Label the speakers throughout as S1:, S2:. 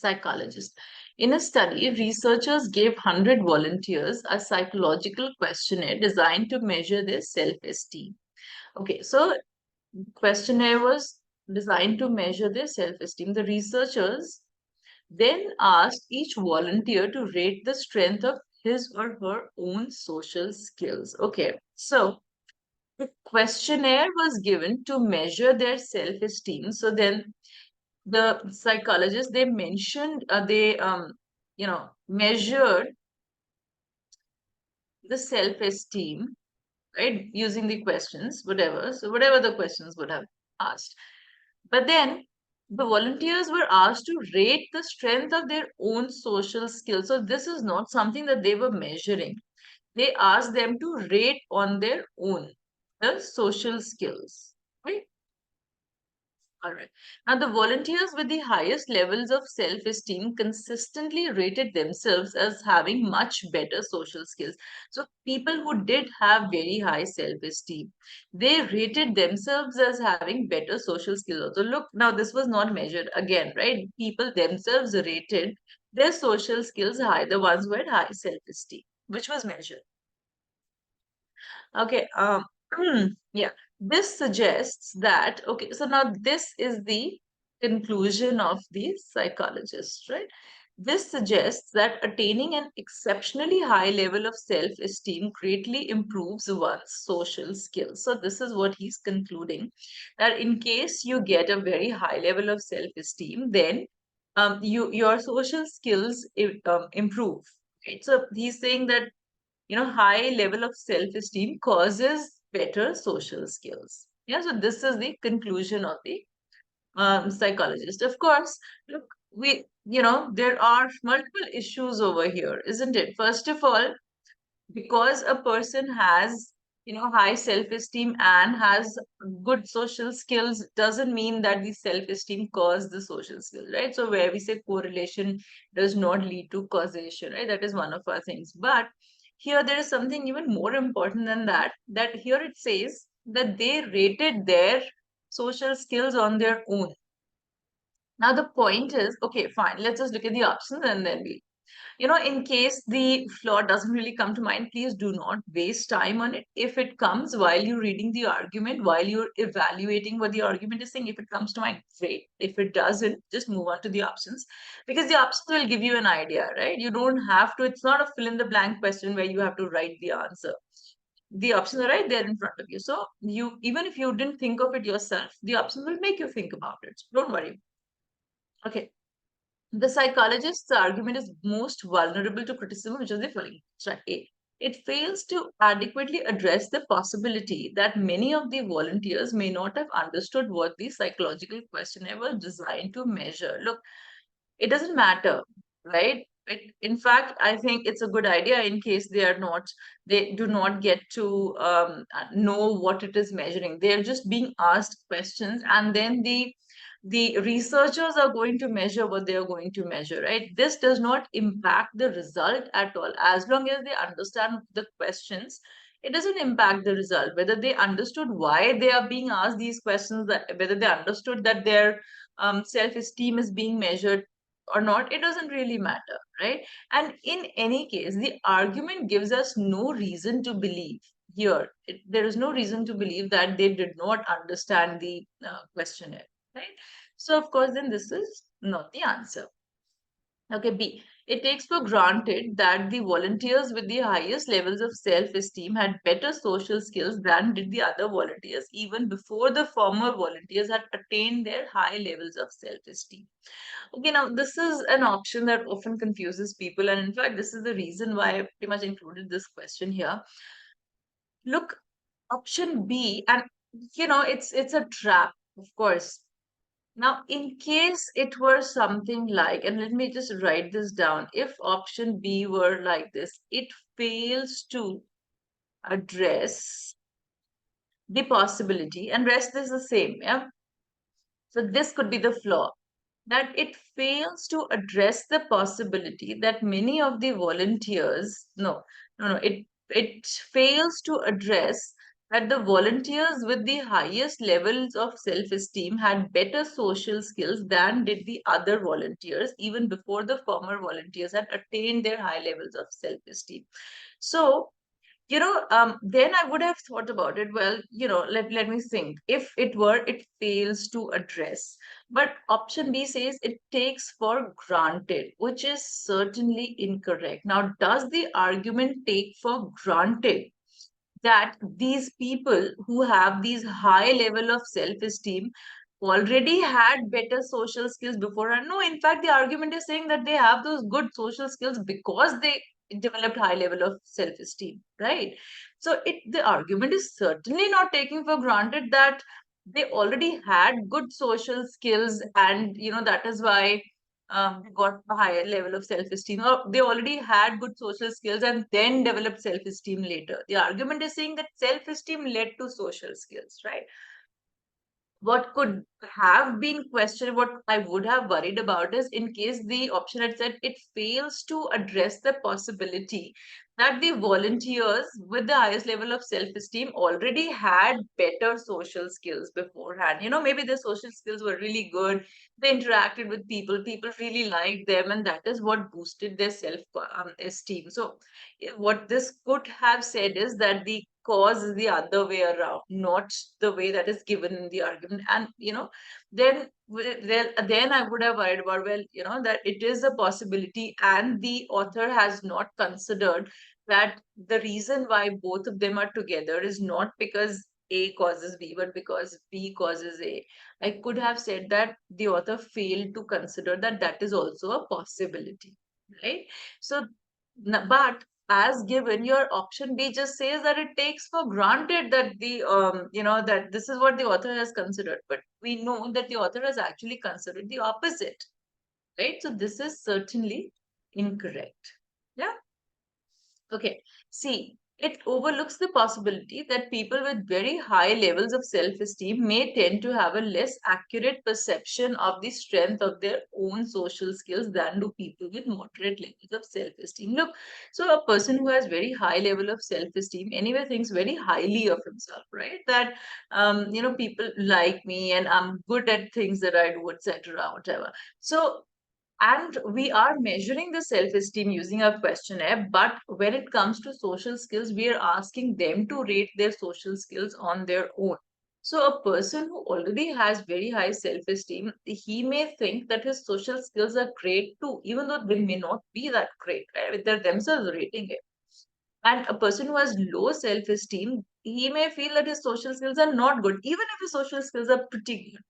S1: psychologist. In a study, researchers gave 100 volunteers a psychological questionnaire designed to measure their self-esteem. Okay, so questionnaire was designed to measure their self-esteem. The researchers then asked each volunteer to rate the strength of his or her own social skills. Okay, so the questionnaire was given to measure their self-esteem. So then the psychologists they mentioned they measured the self-esteem, right, using the questions, whatever. So whatever the questions would have asked. But then the volunteers were asked to rate the strength of their own social skills. So this is not something that they were measuring. They asked them to rate on their own the social skills. Right? All right. Now, the volunteers with the highest levels of self esteem consistently rated themselves as having much better social skills. So, people who did have very high self esteem, they rated themselves as having better social skills. Also, look, now this was not measured again, right? People themselves rated their social skills high, the ones who had high self esteem, which was measured. Okay. Yeah. This suggests that, okay, so now this is the conclusion of the psychologist, right? This suggests that attaining an exceptionally high level of self-esteem greatly improves one's social skills. So this is what he's concluding, that in case you get a very high level of self-esteem, then your social skills improve. Right? So he's saying that high level of self-esteem causes better social skills. Yeah, so this is the conclusion of the psychologist. Of course, look, there are multiple issues over here, isn't it? First of all, because a person has high self-esteem and has good social skills doesn't mean that the self-esteem cause the social skills, right? So where we say correlation does not lead to causation, right? That is one of our things. But here there is something even more important than that, that here it says that they rated their social skills on their own. Now the point is, okay, fine, let's just look at the options and then we in case the flaw doesn't really come to mind, please do not waste time on it. If it comes while you're reading the argument, while you're evaluating what the argument is saying, if it comes to mind, great. If it doesn't, just move on to the options, because the options will give you an idea, right? You don't have to, it's not a fill in the blank question where you have to write the answer. The options are right there in front of you. So you, even if you didn't think of it yourself, the options will make you think about it. So don't worry. Okay. The psychologist's argument is most vulnerable to criticism, which is the following. Right. A. It fails to adequately address the possibility that many of the volunteers may not have understood what the psychological questionnaire was designed to measure. Look, it doesn't matter, right? In fact, I think it's a good idea in case they do not get to know what it is measuring. They're just being asked questions, and then the researchers are going to measure what they are going to measure, right? This does not impact the result at all. As long as they understand the questions, it doesn't impact the result. Whether they understood why they are being asked these questions, whether they understood that their self-esteem is being measured or not, it doesn't really matter, right? And in any case, the argument gives us no reason to believe here. There is no reason to believe that they did not understand the questionnaire, right? So, of course, then this is not the answer. Okay, B. It takes for granted that the volunteers with the highest levels of self-esteem had better social skills than did the other volunteers, even before the former volunteers had attained their high levels of self-esteem. Okay, now this is an option that often confuses people, and in fact, this is the reason why I pretty much included this question here. Look, option B, and it's a trap, of course. Now, in case it were something like, and let me just write this down, if option B were like this, it fails to address the possibility, and rest is the same, yeah? So this could be the flaw, that it fails to address the possibility that many of the volunteers, no, it fails to address that the volunteers with the highest levels of self-esteem had better social skills than did the other volunteers, even before the former volunteers had attained their high levels of self-esteem. So, then I would have thought about it. Well, let me think. If it were, it fails to address. But option B says it takes for granted, which is certainly incorrect. Now, does the argument take for granted that these people who have these high level of self-esteem already had better social skills beforehand? No, in fact, the argument is saying that they have those good social skills because they developed high level of self-esteem, right? So the argument is certainly not taking for granted that they already had good social skills, and that is why they got a higher level of self-esteem, or they already had good social skills and then developed self-esteem later. The argument is saying that self-esteem led to social skills, right? What could have been questioned, what I would have worried about is in case the option had said it fails to address the possibility that the volunteers with the highest level of self-esteem already had better social skills beforehand. Maybe their social skills were really good. They interacted with people, people really liked them, and that is what boosted their self-esteem. So what this could have said is that the cause is the other way around, not the way that is given in the argument. And then I would have worried about, well, that it is a possibility, and the author has not considered that the reason why both of them are together is not because A causes B, but because B causes A. I could have said that the author failed to consider that that is also a possibility, right? So, but as given, your option B just says that it takes for granted that that this is what the author has considered, but we know that the author has actually considered the opposite, right? So this is certainly incorrect. Yeah. Okay. See, it overlooks the possibility that people with very high levels of self-esteem may tend to have a less accurate perception of the strength of their own social skills than do people with moderate levels of self-esteem. Look, so a person who has very high level of self-esteem anyway thinks very highly of himself, right? That people like me and I'm good at things that I do, etc., whatever. So and we are measuring the self-esteem using a questionnaire, but when it comes to social skills, we are asking them to rate their social skills on their own. So a person who already has very high self-esteem, he may think that his social skills are great too, even though they may not be that great, right? They're themselves rating it. And a person who has low self-esteem, he may feel that his social skills are not good, even if his social skills are pretty good.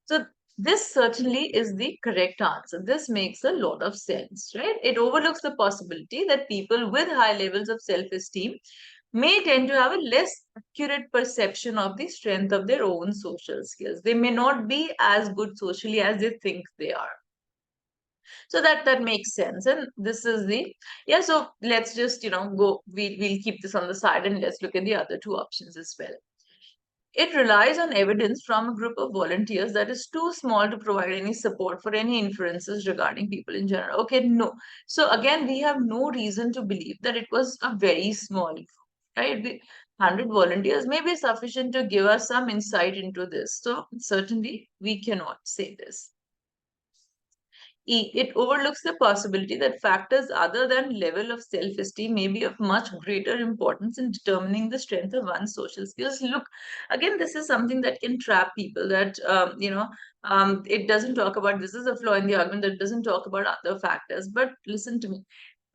S1: So this certainly is the correct answer. This makes a lot of sense, right? It overlooks the possibility that people with high levels of self-esteem may tend to have a less accurate perception of the strength of their own social skills. They may not be as good socially as they think they are. So that makes sense. And this is the, yeah, so let's just go, we'll keep this on the side and let's look at the other two options as well. It relies on evidence from a group of volunteers that is too small to provide any support for any inferences regarding people in general. Okay, no. So again, we have no reason to believe that it was a very small group, right? 100 volunteers may be sufficient to give us some insight into this. So certainly we cannot say this. E. It overlooks the possibility that factors other than level of self-esteem may be of much greater importance in determining the strength of one's social skills. Look, again, this is something that can trap people, that, it doesn't talk about, this is a flaw in the argument, that doesn't talk about other factors. But listen to me.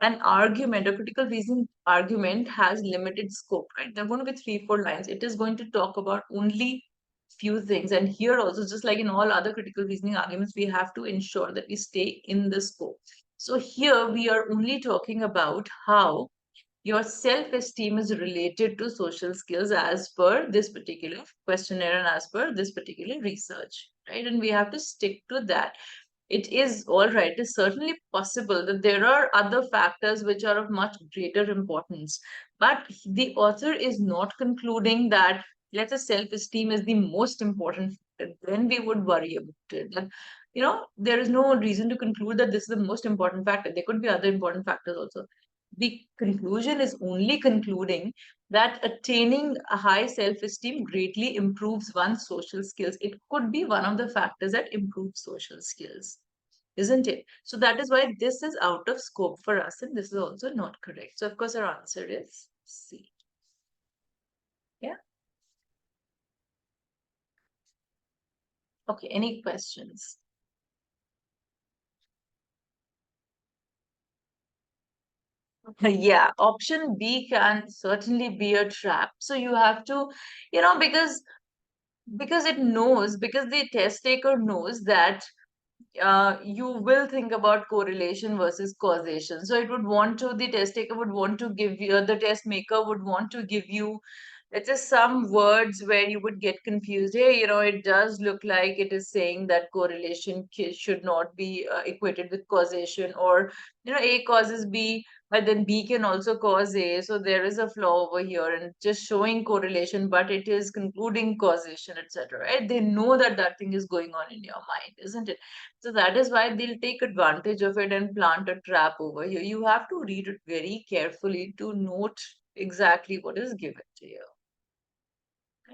S1: An argument, a critical reasoning argument has limited scope, right? There are going to be 3-4 lines. It is going to talk about only few things. And here also, just like in all other critical reasoning arguments, we have to ensure that we stay in the scope. So here we are only talking about how your self-esteem is related to social skills as per this particular questionnaire and as per this particular research, right? And we have to stick to that. It is all right. It is certainly possible that there are other factors which are of much greater importance. But the author is not concluding that, let's say, self-esteem is the most important factor. Then we would worry about it. And, there is no reason to conclude that this is the most important factor. There could be other important factors also. the conclusion is only concluding that attaining a high self-esteem greatly improves one's social skills. It could be one of the factors that improve social skills, isn't it? So that is why this is out of scope for us, and this is also not correct. So of course our answer is C. Yeah. Okay, any questions? Yeah, option B can certainly be a trap. So you have to, because it knows, because the test taker knows that you will think about correlation versus causation. So it would want to, the test taker would want to give you, the test maker would want to give you, let's say, some words where you would get confused. Hey, it does look like it is saying that correlation should not be equated with causation, or, A causes B, but then B can also cause A. So there is a flaw over here and just showing correlation, but it is concluding causation, etc. Right? They know that that thing is going on in your mind, isn't it? So that is why they'll take advantage of it and plant a trap over here. You have to read it very carefully to note exactly what is given to you.